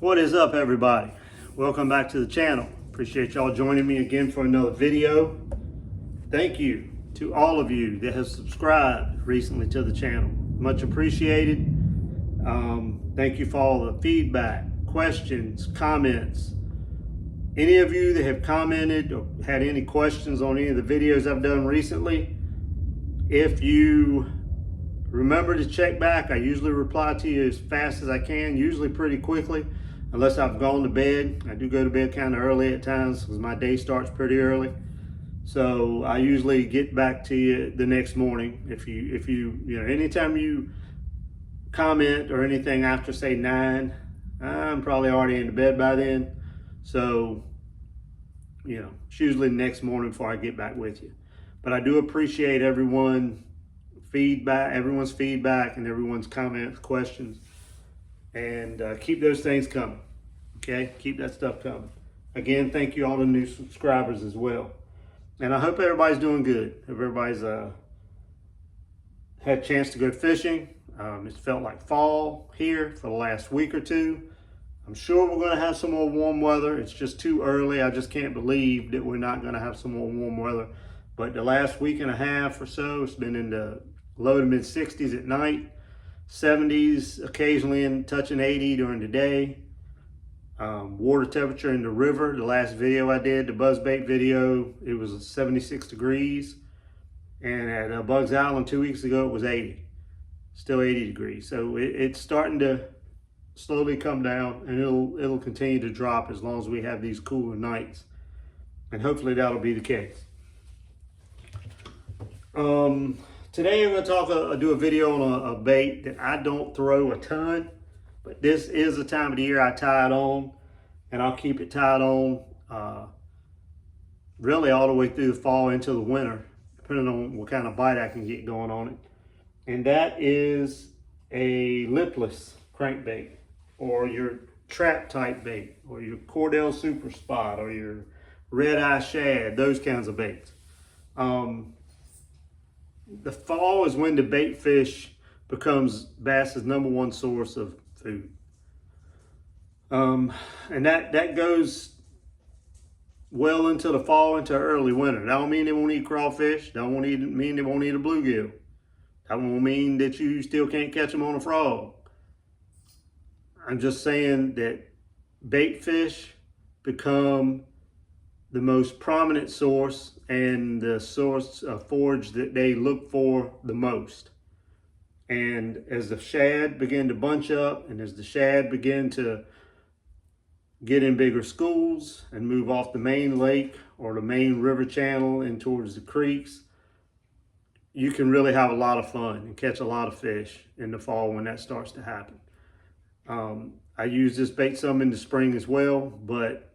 What is up, everybody? Welcome back to the channel. Appreciate y'all joining me again for another video. Thank you to all of you that have subscribed recently to the channel. Much appreciated. Thank you for all the feedback, questions, comments. Any of you that have commented or had any questions on any of the videos I've done recently, if you remember to check back, I usually reply to you as fast as I can, usually pretty quickly, unless I've gone to bed. I do go to bed kind of early at times because my day starts pretty early. So I usually get back to you the next morning. If you anytime you comment or anything after say 9, I'm probably already into bed by then. So, it's usually the next morning before I get back with you. But I do appreciate everyone's feedback and everyone's comments, questions, and keep those things coming. Okay, keep that stuff coming. Again, thank you all the new subscribers as well. And I hope everybody's doing good. Hope everybody's had a chance to go fishing. It's felt like fall here for the last week or two. I'm sure we're going to have some more warm weather. It's just too early. I just can't believe that we're not going to have some more warm weather. But the last week and a half or so, it's been in the low to mid 60s at night, 70s occasionally, and touching 80 during the day. Water temperature in the river, the last video I did, the buzzbait video, it was 76 degrees. And at Bugs Island 2 weeks ago, it was 80, still 80 degrees. So it's starting to slowly come down, and it'll continue to drop as long as we have these cooler nights. And hopefully that'll be the case. Today I'm going to do a video on a bait that I don't throw a ton, but this is the time of the year I tie it on, and I'll keep it tied on really all the way through the fall into the winter, depending on what kind of bite I can get going on it. And that is a lipless crankbait, or your trap type bait, or your Cordell Super Spot, or your red eye shad, those kinds of baits. The fall is when the bait fish becomes bass's #1 source of food. And that goes well into the fall, into early winter. That don't mean they won't eat crawfish. That don't mean they won't eat a bluegill. That won't mean that you still can't catch them on a frog. I'm just saying that bait fish become the most prominent source and the source of forage that they look for the most. And as the shad begin to bunch up, and as the shad begin to get in bigger schools and move off the main lake or the main river channel and towards the creeks, you can really have a lot of fun and catch a lot of fish in the fall when that starts to happen. I use this bait some in the spring as well, but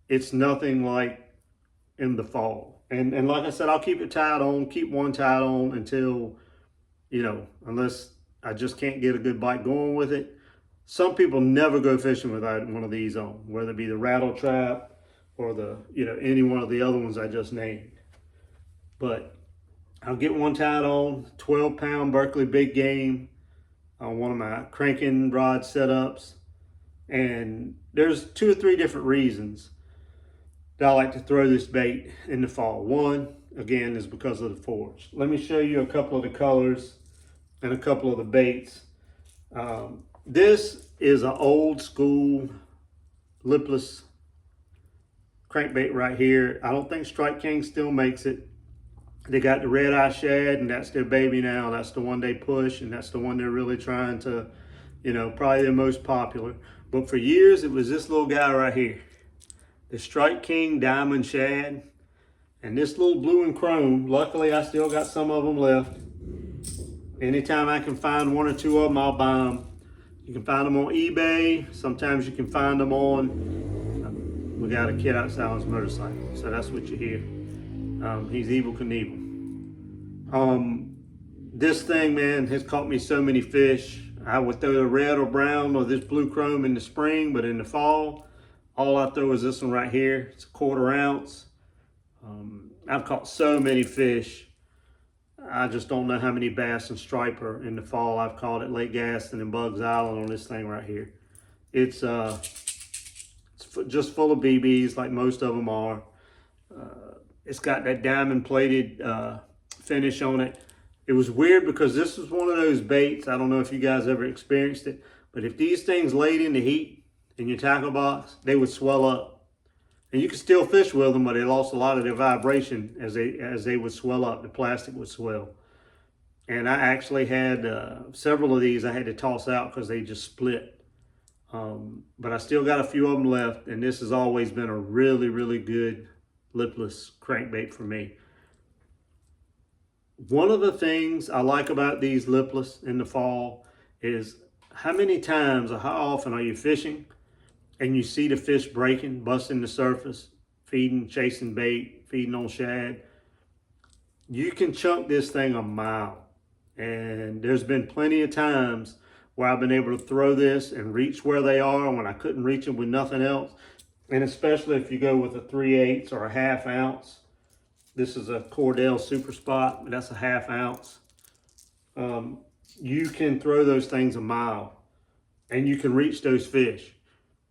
it's nothing like in the fall. And like I said, I'll keep it tied on, keep one tied on until, unless I just can't get a good bite going with it. Some people never go fishing without one of these on, whether it be the rattle trap or any one of the other ones I just named. But I'll get one tied on, 12-pound Berkeley big game on one of my cranking rod setups. And there's 2 or 3 different reasons that I like to throw this bait in the fall. One, again, is because of the forage. Let me show you a couple of the colors and a couple of the baits. This is an old school lipless crankbait right here. I don't think Strike King still makes it. They got the red eye shad, and that's their baby now. That's the one they push, and that's the one they're really trying to, probably their most popular. But for years, it was this little guy right here, the Strike King Diamond Shad, and this little blue and chrome. Luckily, I still got some of them left. Anytime I can find 1 or 2 of them, I'll buy them. You can find them on eBay. Sometimes you can find them on, we got a kid outside on his motorcycle, so that's what you hear. He's Evel Knievel. This thing, man, has caught me so many fish. I would throw the red or brown or this blue chrome in the spring, but in the fall, all I throw is this one right here. It's a 1/4 ounce. I've caught so many fish. I just don't know how many bass and striper in the fall I've caught at Lake Gaston and Bugs Island on this thing right here. It's just full of BBs like most of them are. It's got that diamond plated finish on it. It was weird because this was one of those baits. I don't know if you guys ever experienced it, but if these things laid in the heat in your tackle box, they would swell up. And you could still fish with them, but they lost a lot of their vibration as they would swell up. The plastic would swell. And I actually had several of these I had to toss out because they just split. But I still got a few of them left, and this has always been a really, really good lipless crankbait for me. One of the things I like about these lipless in the fall is how many times or how often are you fishing and you see the fish breaking, busting the surface, feeding, chasing bait, feeding on shad. You can chunk this thing a mile. And there's been plenty of times where I've been able to throw this and reach where they are when I couldn't reach them with nothing else. And especially if you go with a 3/8 or a 1/2 ounce. This is a Cordell Super Spot, but that's a 1/2 ounce. You can throw those things a mile and you can reach those fish.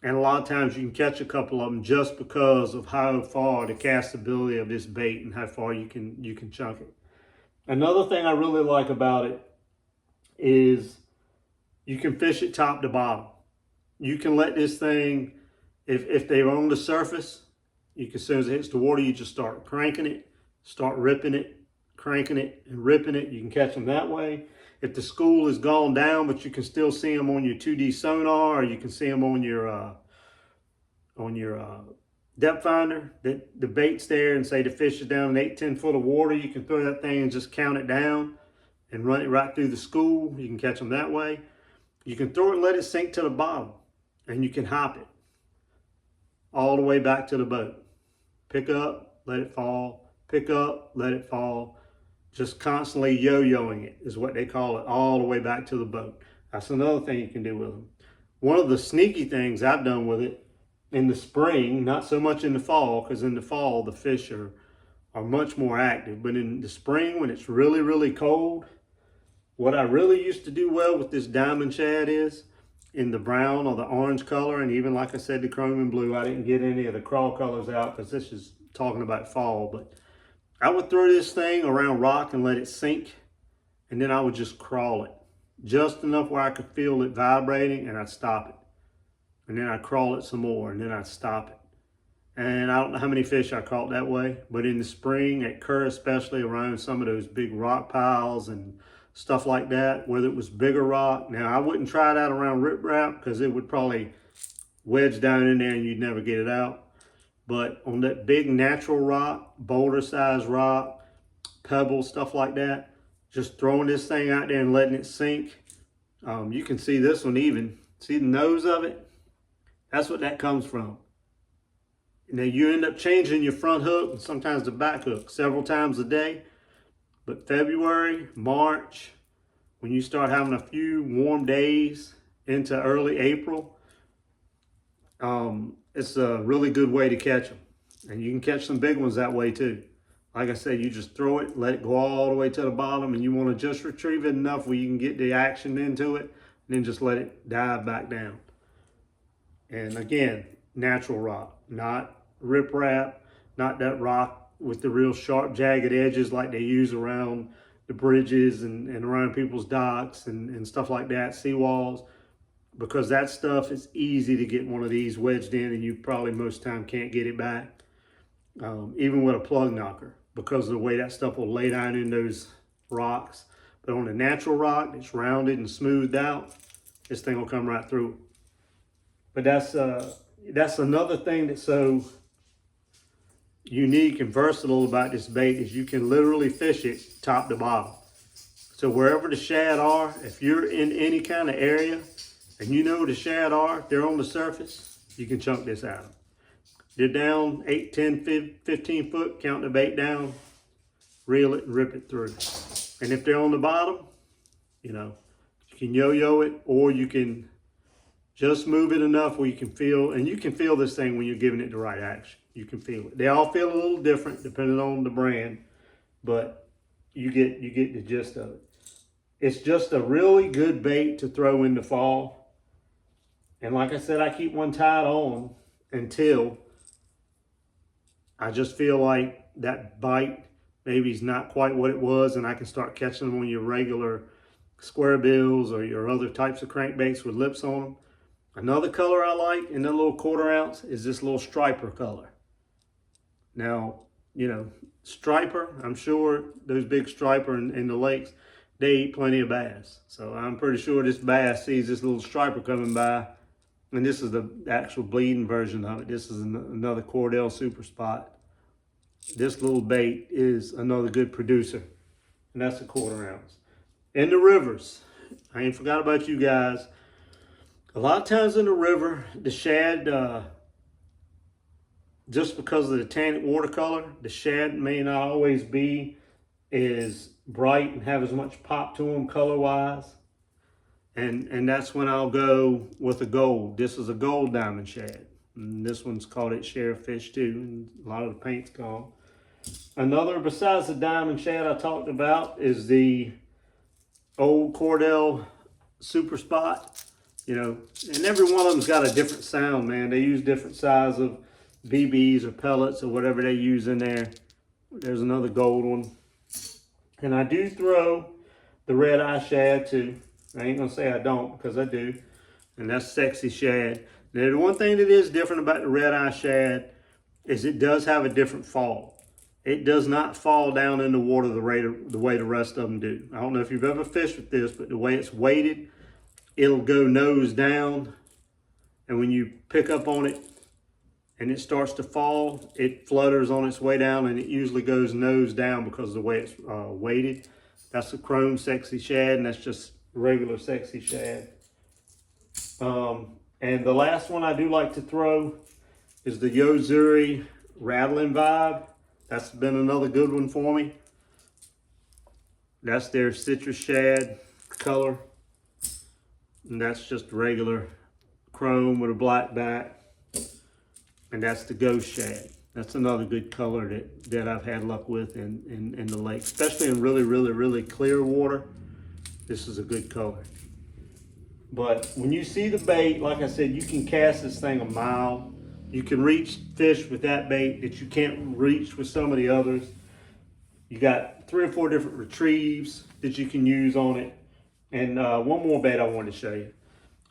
And a lot of times you can catch a couple of them just because of how far the castability of this bait and how far you can chunk it. Another thing I really like about it is you can fish it top to bottom. You can let this thing, if they're on the surface, you can, as soon as it hits the water, you just start cranking it, start ripping it, cranking it and ripping it. You can catch them that way. If the school is gone down, but you can still see them on your 2D sonar, or you can see them on your depth finder, that the bait's there, and say the fish is down in 8-10 foot of water, you can throw that thing and just count it down and run it right through the school. You can catch them that way. You can throw it and let it sink to the bottom, and you can hop it all the way back to the boat. Pick up, let it fall, pick up, let it fall. Just constantly yo-yoing it is what they call it, all the way back to the boat. That's another thing you can do with them. One of the sneaky things I've done with it in the spring, not so much in the fall, because in the fall the fish are much more active, but in the spring when it's really, really cold, what I really used to do well with this diamond shad is in the brown or the orange color, and even like I said, the chrome and blue. I didn't get any of the crawl colors out because this is talking about fall, but I would throw this thing around rock and let it sink, and then I would just crawl it just enough where I could feel it vibrating, and I'd stop it, and then I'd crawl it some more, and then I'd stop it. And I don't know how many fish I caught that way, but in the spring at Kerr, especially around some of those big rock piles and stuff like that, whether it was bigger rock. Now I wouldn't try that around riprap because it would probably wedge down in there and you'd never get it out. But on that big natural rock, boulder sized rock, pebbles, stuff like that, just throwing this thing out there and letting it sink. You can see this one even. See the nose of it? That's what that comes from. Now you end up changing your front hook and sometimes the back hook several times a day. But February, March, when you start having a few warm days into early April, it's a really good way to catch them. And you can catch some big ones that way too. Like I said, you just throw it, let it go all the way to the bottom, and you want to just retrieve it enough where you can get the action into it, and then just let it dive back down. And again, natural rock, not riprap, not that rock with the real sharp, jagged edges like they use around the bridges and around people's docks and stuff like that, seawalls, because that stuff is easy to get one of these wedged in and you probably most time can't get it back, even with a plug knocker, because of the way that stuff will lay down in those rocks. But on a natural rock that's rounded and smoothed out, this thing will come right through it. But that's another thing that's so unique and versatile about this bait is you can literally fish it top to bottom. So wherever the shad are, if you're in any kind of area and you know the shad are, they're on the surface, you can chunk this out. They're down 8, 10, 15 foot, count the bait down, reel it and rip it through. And if they're on the bottom, you know, you can yo-yo it, or you can just move it enough where you can feel, and you can feel this thing when you're giving it the right action. You can feel it. They all feel a little different depending on the brand, but you get the gist of it. It's just a really good bait to throw in the fall. And like I said, I keep one tied on until I just feel like that bite maybe is not quite what it was, and I can start catching them on your regular square bills or your other types of crankbaits with lips on them. Another color I like in the little 1/4 ounce is this little striper color. Now, you know, striper, I'm sure those big striper in the lakes, they eat plenty of bass. So I'm pretty sure this bass sees this little striper coming by, and this is the actual bleeding version of it. This is another Cordell Super Spot. This little bait is another good producer, and that's a 1/4 ounce. In the rivers, I ain't forgot about you guys. A lot of times in the river, the shad, just because of the tannic watercolor, the shad may not always be as bright and have as much pop to them color-wise. And that's when I'll go with a gold. This is a gold diamond shad. And this one's called it Sheriff Fish too, and a lot of the paint's gone. Another, besides the diamond shad I talked about, is the old Cordell Super Spot. You know, and every one of them's got a different sound, man. They use different size of BBs or pellets or whatever they use in there. There's another gold one. And I do throw the red eye shad too. I ain't gonna say I don't, because I do. And that's Sexy Shad. Now, the one thing that is different about the red eye shad is it does have a different fall. It does not fall down in the water the way the rest of them do. I don't know if you've ever fished with this, but the way it's weighted, it'll go nose down. And when you pick up on it and it starts to fall, it flutters on its way down, and it usually goes nose down because of the way it's weighted. That's a chrome Sexy Shad, and that's just regular Sexy Shad. And the last one I do like to throw is the Yo-Zuri Rattling Vibe. That's been another good one for me. That's their citrus shad color. And that's just regular chrome with a black back. And that's the Ghost Shad. That's another good color that I've had luck with in the lake, especially in really, really, really clear water. This is a good color. But when you see the bait, like I said, you can cast this thing a mile. You can reach fish with that bait that you can't reach with some of the others. You got 3 or 4 different retrieves that you can use on it. And one more bait I wanted to show you.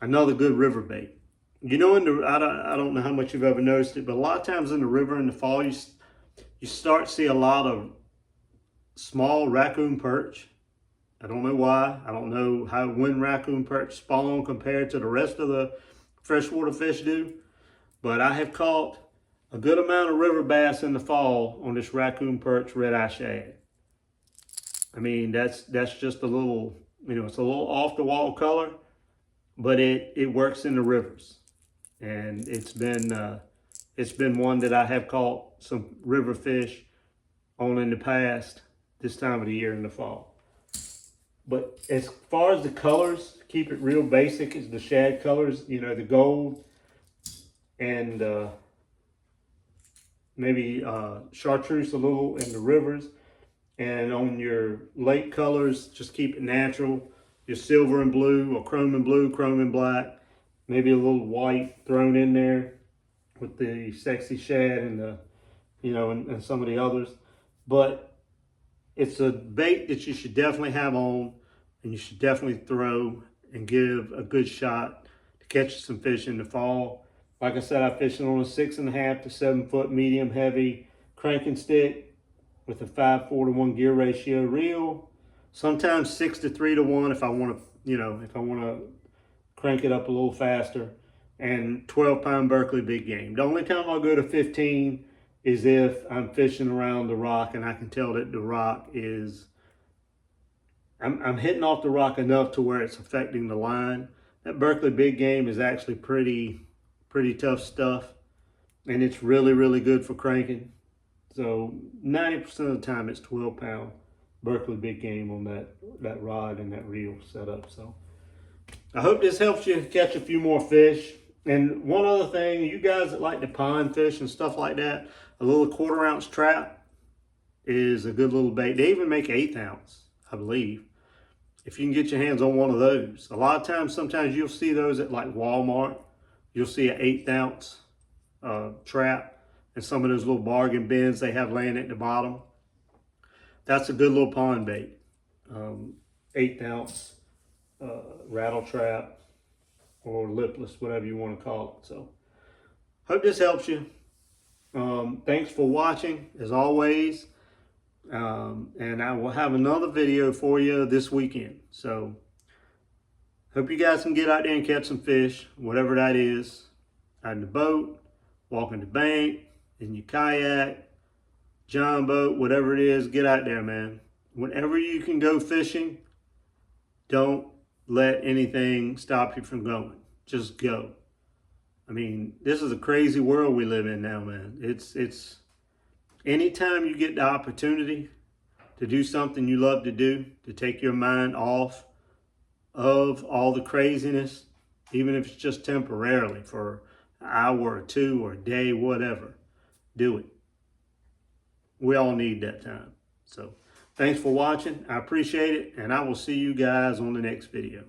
Another good river bait. You know, I don't know how much you've ever noticed it, but a lot of times in the river in the fall, you start to see a lot of small raccoon perch. I don't know why. I don't know when raccoon perch spawn compared to the rest of the freshwater fish do. But I have caught a good amount of river bass in the fall on this raccoon perch red eye shad. I mean, that's just a little, you know, it's a little off the wall color, but it works in the rivers. And it's been one that I have caught some river fish on in the past, this time of the year in the fall. But as far as the colors, keep it real basic, is the shad colors, you know, the gold and maybe chartreuse a little in the rivers. And on your lake colors, just keep it natural. Your silver and blue, or chrome and blue, chrome and black. Maybe a little white thrown in there with the Sexy Shad and the, you know, and some of the others. But it's a bait that you should definitely have on, and you should definitely throw and give a good shot to catch some fish in the fall. Like I said, I fished on a 6.5 to 7 foot medium heavy cranking stick with a 5:4 to 1 gear ratio reel. Sometimes 6 to 3 to 1 if I want to, you know, if I want to crank it up a little faster. And 12-pound Berkley big game. The only time I'll go to 15 is if I'm fishing around the rock and I can tell that the rock is, I'm hitting off the rock enough to where it's affecting the line. That Berkley big game is actually pretty tough stuff, and it's really, really good for cranking. So 90% of the time it's 12-pound Berkley big game on that rod and that reel setup. So I hope this helps you catch a few more fish. And one other thing, you guys that like to pond fish and stuff like that, a little 1/4 ounce trap is a good little bait. They even make 1/8 ounce, I believe, if you can get your hands on one of those. A lot of times, sometimes you'll see those at like Walmart you'll see an 1/8 ounce trap and some of those little bargain bins they have laying at the bottom. That's a good little pond bait. 1/8 ounce rattle trap or lipless, whatever you want to call it. So hope this helps you. Thanks for watching as always. And I will have another video for you this weekend. So hope you guys can get out there and catch some fish, whatever that is. Out in the boat, walking the bank, in your kayak, john boat, whatever it is, get out there, man. Whenever you can go fishing, don't let anything stop you from going. Just go. I mean, this is a crazy world we live in now, man. It's anytime you get the opportunity to do something you love to do, to take your mind off of all the craziness, even if it's just temporarily for an hour or two or a day, whatever, do it. We all need that time. So thanks for watching. I appreciate it, and I will see you guys on the next video.